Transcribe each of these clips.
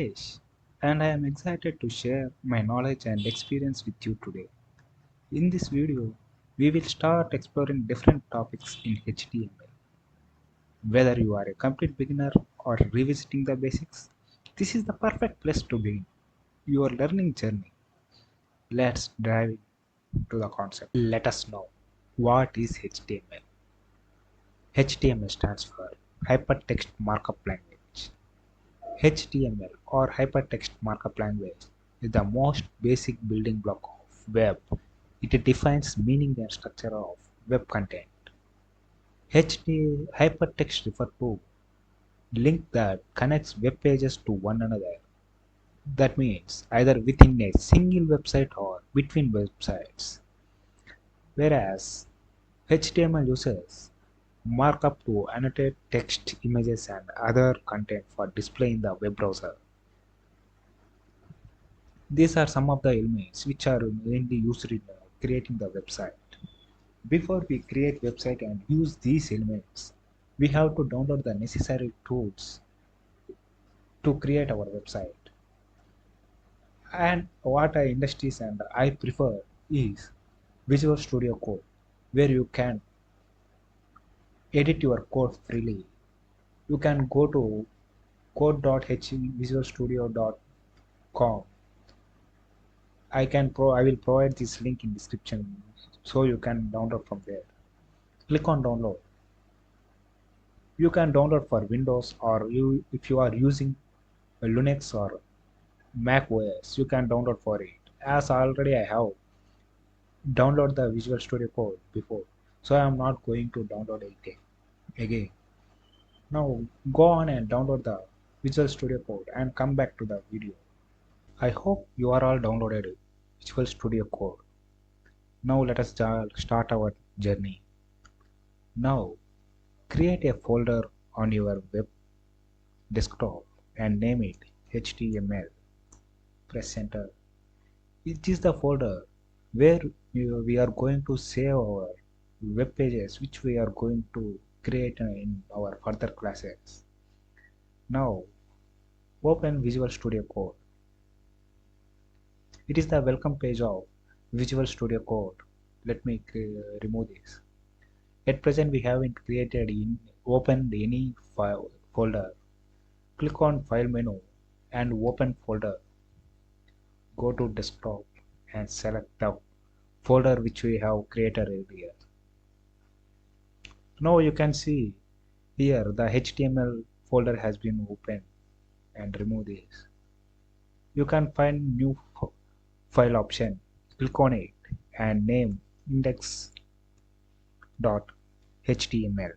Rajesh, and I am excited to share my knowledge and experience with you today. In this video, we will start exploring different topics in HTML. Whether you are a complete beginner or revisiting the basics, this is the perfect place to begin your learning journey. Let's dive into the concept. Let us know what is HTML. HTML stands for Hypertext Markup Language. HTML or Hypertext Markup Language is the most basic building block of web. It defines meaning and structure of web content. Hypertext refers to link that connects web pages to one another. That means either within a single website or between websites. Whereas HTML uses markup to annotate text, images, and other content for display in the web browser. These are some of the elements which are mainly used in creating the website. Before we create website and use these elements, we have to download the necessary tools to create our website. And what I industries and I prefer is Visual Studio Code, where you can edit your code freely. You can go to code.visualstudio.com. I will provide this link in description so you can download from there. Click on download. You can download for Windows, or if you are using a Linux or Mac OS, you can download for it. As already I have downloaded the Visual Studio Code before, so I am not going to download it again. Now go on and download the Visual Studio Code and come back to the video. I hope you are all downloaded Visual Studio Code. Now let us start our journey. Now create a folder on your web desktop and name it HTML. Press enter. It is the folder where we are going to save our web pages which we are going to create in our further classes. Now open Visual Studio Code. It is the welcome page of Visual Studio Code. Let me remove this. At present we haven't opened any folder. Click on File menu and open folder. Go to desktop and select the folder which we have created earlier. Now you can see here the HTML folder has been opened, and remove this. You can find new file option. Click on it and name index.html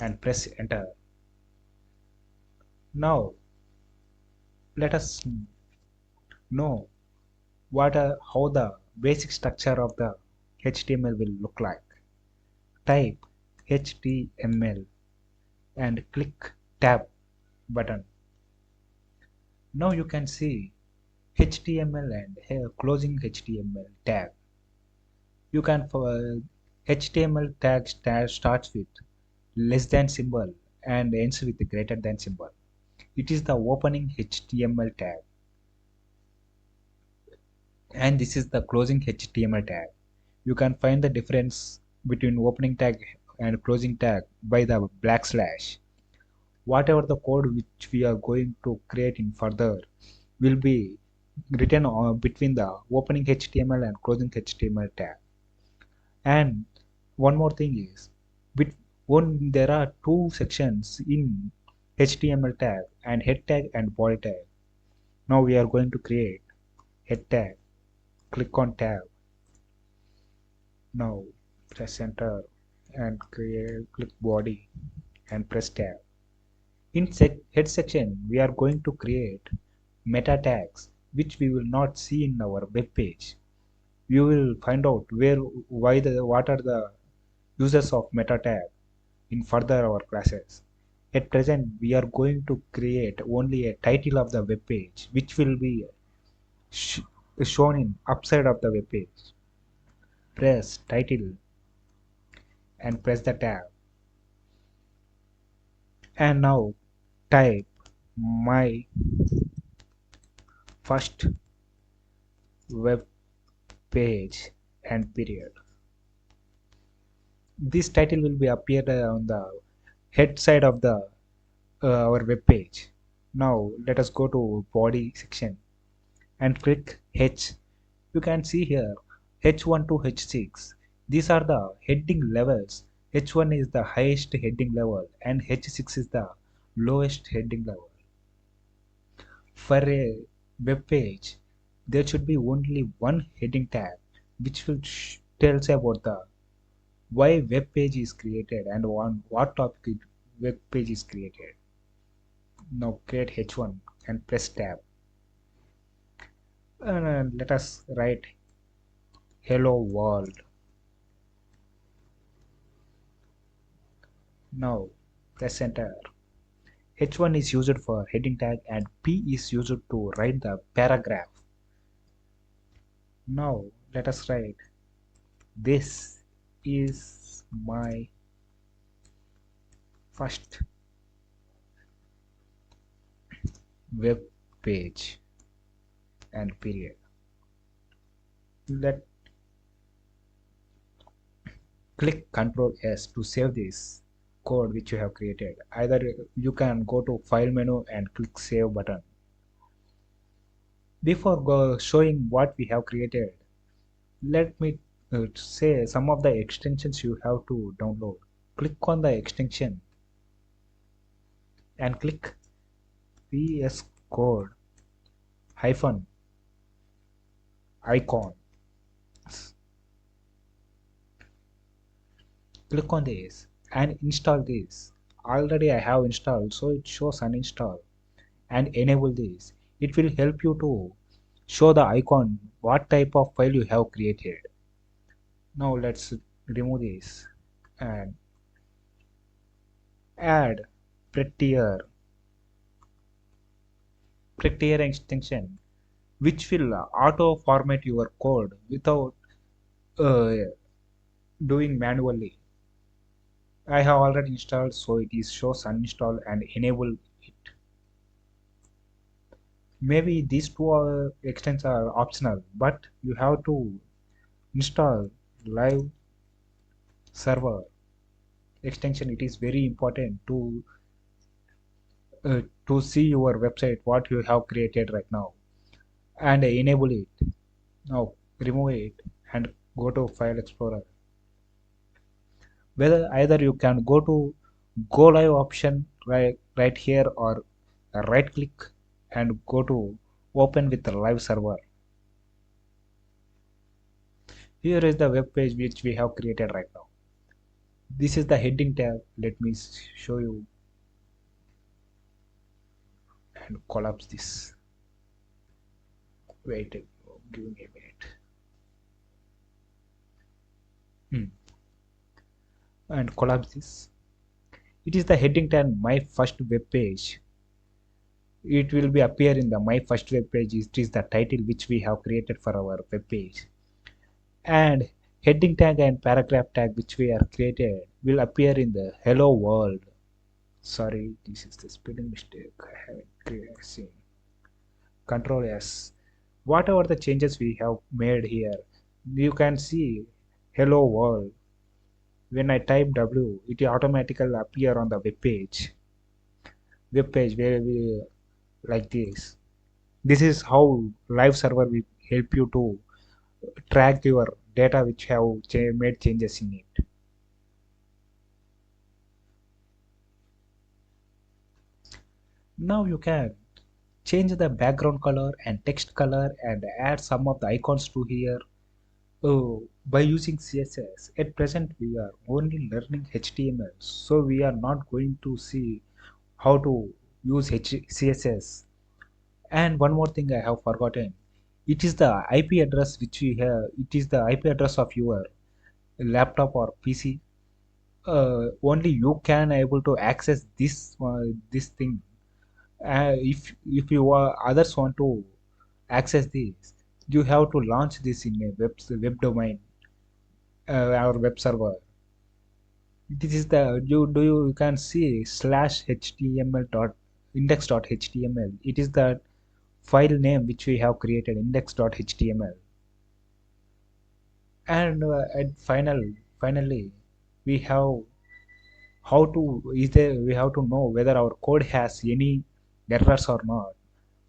and press enter. Now let us know how the basic structure of the HTML will look like. Type HTML and click tab button. Now you can see HTML and here closing HTML tag. You can HTML tag starts with less than symbol and ends with greater than symbol. It is the opening HTML tag, and this is the closing HTML tag. You can find the difference between opening tag and closing tag by the \. Whatever the code which we are going to create in further will be written between the opening HTML and closing HTML tag. And one more thing is, there are two sections in HTML tag, and head tag and body tag. Now we are going to create head tag. Click on tab. Now press enter and click body and press tab. In head section, we are going to create meta tags which we will not see in our web page. You will find out what are the uses of meta tag in further our classes. At present, we are going to create only a title of the web page which will be shown in upside of the web page. Press title and press the tab. And now type my first web page and period. This title will be appeared on the head side of the our web page. Now let us go to body section and click H. You can see here H1 to H6. These are the heading levels. H1 is the highest heading level and H6 is the lowest heading level. For a web page, there should be only one heading tag which will tells about the why web page is created and on what topic web page is created. Now create H1 and press tab. And let us write hello world. Now press enter. H1 is used for heading tag and P is used to write the paragraph. Now let us write this is my first web page and period. Let click Ctrl S to save this code which you have created. Either you can go to file menu and click save button. Before showing what we have created, let me say some of the extensions you have to download. Click on the extension and click VS Code hyphen icon. Click on this and install this. Already I have installed, so it shows uninstall, and enable this. It will help you to show the icon what type of file you have created. Now let's remove this and add prettier extension which will auto format your code without uh, doing manually. I have already installed, so it is shows uninstall and enable it. Maybe these two extensions are optional, but you have to install live server extension. It is very important to see your website what you have created right now and enable it. Now remove it and go to file explorer. Whether either you can go to go live option right here or right click and go to open with the live server. Here is the web page which we have created right now. This is the heading tab. Let me show you and collapse this. Wait, give me a minute. And collapse this. It is the heading tag my first web page. It will be appear in the my first web page. It is the title which we have created for our web page. And heading tag and paragraph tag which we are created will appear in the hello world. Sorry, this is the spelling mistake I haven't seen. Control S. Whatever the changes we have made here, you can see hello world. When I type W, it automatically appear on the web page where we like this. This is how live server will help you to track your data which have made changes in it. Now you can change the background color and text color and add some of the icons to here by using CSS. At present we are only learning HTML, so we are not going to see how to use CSS. And one more thing I have forgotten, it is the IP address which we have. It is the IP address of your laptop or PC. Only you can able to access this thing. If you others want to access this, you have to launch this in a web domain or web server. This is the you can see /html dot index.html. It is the file name which we have created index.html, and finally we have how to is there we have to know whether our code has any errors or not.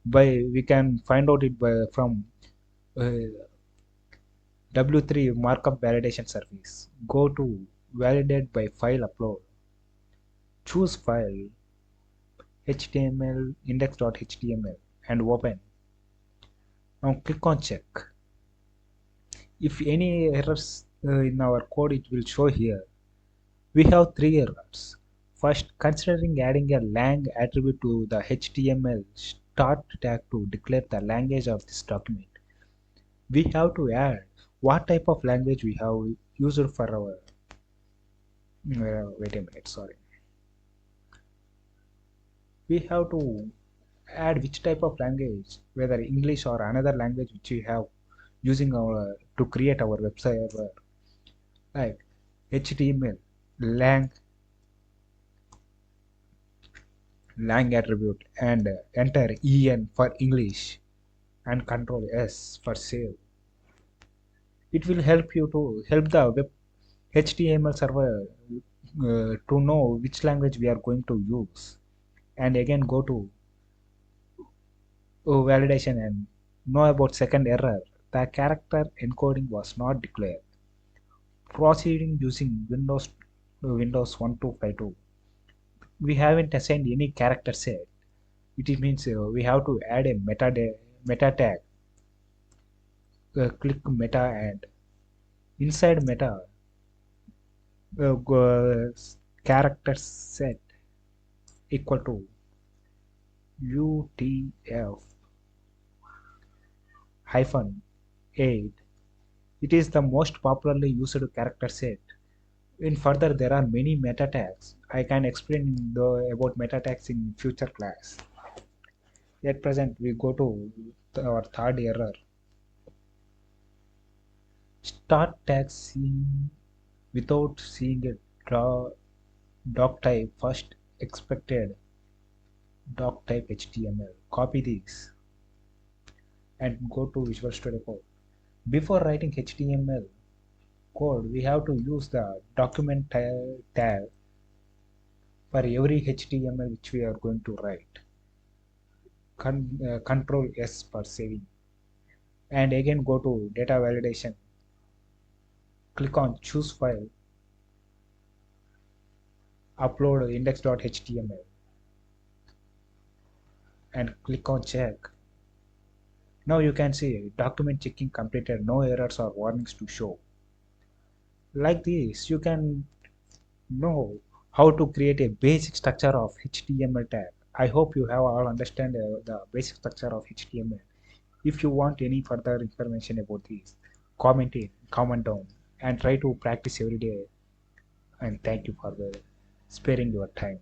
By we can find out it from uh, W3 markup validation service. Go to validate by file upload, choose file HTML index.html and open. Now click on check. If any errors in our code, it will show here. We have three errors. First, considering adding a lang attribute to the HTML start tag to declare the language of this document, we have to add what type of language we have used for our wait a minute, sorry. We have to add which type of language, whether English or another language which we have using our to create our website server, like HTML lang attribute and enter en for English and control s for save. It will help you to help the web HTML server to know which language we are going to use. And again go to validation and know about second error. The character encoding was not declared. Proceeding using Windows 1252. We haven't assigned any character set. It means we have to add a meta tag. Click meta and inside meta character set equal to UTF hyphen 8. It is the most popularly used character set. In further, there are many meta tags. I can explain about meta tags in future class. At present, we go to our third error. Start tag seen without seeing a doc type first expected doc type HTML. Copy this and go to Visual Studio Code. Before writing HTML code, we have to use the document tag for every HTML which we are going to write. Control S for saving. And again go to data validation. Click on choose file. Upload index.html. And click on check. Now you can see document checking completed, no errors or warnings to show. Like this, you can know how to create a basic structure of HTML tag. I hope you have all understand the basic structure of HTML. If you want any further information about this, comment down, and try to practice every day. And thank you for sparing your time.